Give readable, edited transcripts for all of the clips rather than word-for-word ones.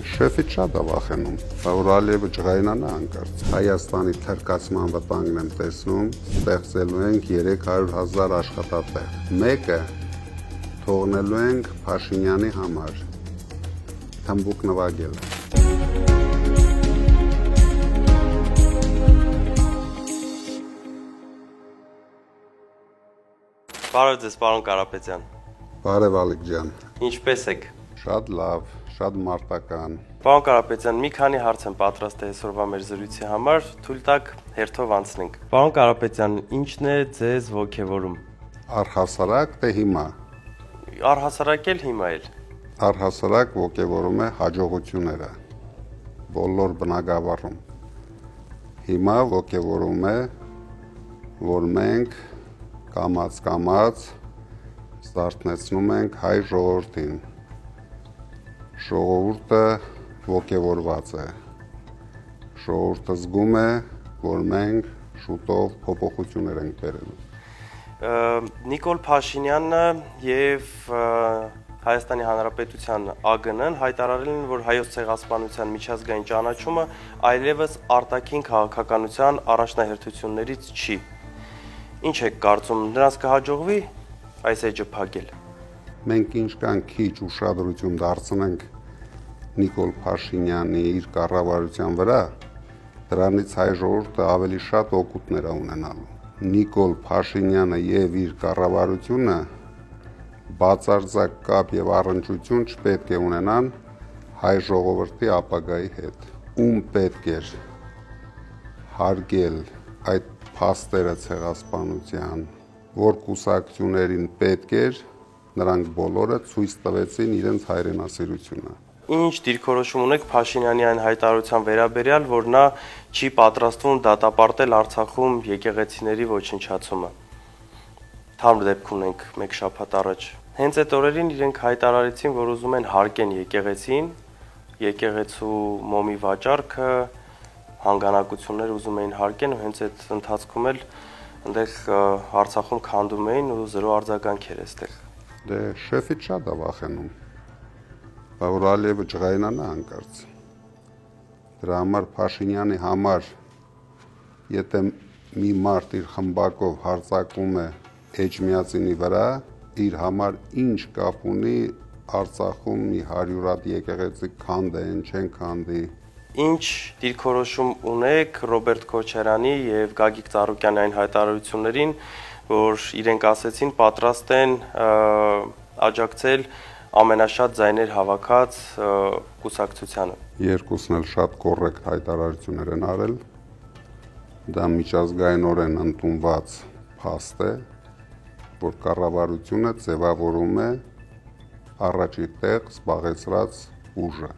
Շեֆից շատ է վախենում, որ Ալիևը ջղայնանա հանկարծ։ Հայաստանի թրկացման վտանգն եմ տեսնում, ստեղծելու ենք 300,000 աշխատատեղ։ Մեկը թողնելու ենք Փաշինյանի համար, թմբուկ նվագելը։ Բարև ձեզ, պարոն Կարապետյան։ Բարև Ալիկ ջան։ Ինչպե՞ս եք։ Շատ լավ, շատ մարտական։ Պարոն Կարապետյան, մի քանի հարց եմ պատրաստ այսօրվա մեր զրույցի համար, թույլ տաք հերթով անցնենք։ Պարոն Կարապետյան, ինչն է ձեզ ոգևորում։ Առհասարակ թե հիմա։ Առհասարակ էլ հիմա էլ։ Առհասարակ ոգևորում է հաջողությունները բոլոր բնագավառում։ Հիմա ոգևորում է, որ մենք կամաց զարթնեցնում ենք հայ ժողովրդին։ Ժողովուրդը ոգևորված է։ Ժողովուրդը զգում է, որ մենք շուտով փոփոխություններ ենք բերելու։ Նիկոլ Փաշինյանը եւ Հայաստանի Հանրապետության ԱԳՆ-ն հայտարարել են, որ հայոց ցեղասպանության միջազգային ճանաչումը այլևս արտաքին քաղաքականության առաջնահերթություններից չի։ Ինչ եք կարծում, նրանց կհաջողվի այս էջը փակել։ Մենք ինչքան քիչ ուշադրություն դարձնենք Նիկոլ Փաշինյանի իր կառավարության վրա, դրանից հայ ժողովուրդը ավելի շատ օգուտներ է ունենալու։ Նիկոլ Փաշինյանը եւ իր կառավարությունը բացարձակ կապ եւ առնչություն չպետք է ունենան հայ ժողովրդի ապագայի հետ։ Ում պետք էր հարգել այդ փաստերը ցեղասպանության, որ կուսակցություններին պետք էր, նրանք բոլորը ցույց տվեցին իրենց հայրենասիրությունը։ Ինչ դիրքորոշում ունեք Փաշինյանի այն հայտարարության վերաբերյալ, որ նա չի պատրաստվում դատապարտել Արցախում եկեղեցիների ոչնչացումը։ Թարմ դեպք ունենք մեկ շաբաթ առաջ։ Հենց այդ օրերին իրենք հայտարարեցին, որ ուզում են հարկեն եկեղեցին, եկեղեցու մոմի վաճառքը, հանգանակություններ ուզում էին հարկեն ու հենց այդ ընթացքում էլ այնտեղ Արցախում քանդում էին ու զրո արձագանք էր այստեղ։ Դե շեֆից շատ է վախենում, որ Ալիևը ջղայնանա հանկարծ։ Դրա համար Փաշինյանի համար, եթե մի մարդ իր խմբակով հարձակվում է Էջմիածինի վրա, իր համար ինչ կապ ունի Արցախում մի 100 հատ եկեղեցի քանդեն, չեն քանդի։ Ինչ դիրքորոշում ունեք Ռոբերտ Քոչարյանի եւ Գագիկ Ծառուկյանի այն հայտարարություններին, որ իրենք ասեցին պատրաստ են աջակցել ամենաշատ ձայներ հավաքած կուսակցությանը։ Երկուսն էլ շատ կոռեկտ հայտարարություններ են արել։ Դա միջազգայինորեն ընդունված փաստ է, որ կառավարությունը ձևավորում է առաջի տեղ զբաղեցրած ուժը,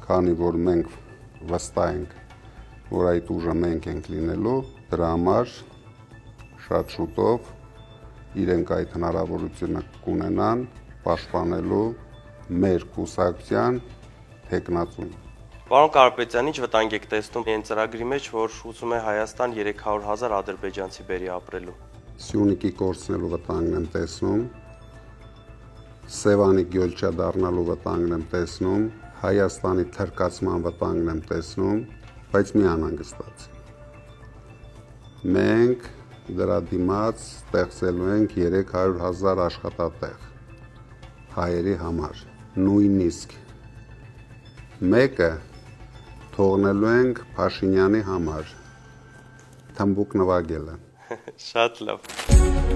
քանի որ մենք վստահ ենք, որ այդ ուժը մենք ենք լինելու, դրա համար շատ շուտով իրենք այդ հնարավորությունը կունենան պաշտպանելու մեր կուսակցության թեկնածուն։ Պարոն Կարապետյան, ինչ վտանգ եք տեսնում այն ծրագրի մեջ, որ ուզում է Հայաստան 300,000 ադրբեջանցի բերի ապրելու։ Սյունիքի կորցնելու վտանգն եմ տեսնում, Սևանի գյոլչա դառնալու վտանգն եմ տեսնում, Հայաստանի թրկացման վտանգն եմ տեսնում, բայց մի անհանգստացի։ Մենք դրա դիմաց ստեղծելու ենք 300,000 աշխատատեղ հայերի համար, նույնիսկ մեկը թողնելու ենք Փաշինյանի համար, թմբուկ նվագելը։ Շատ լավ։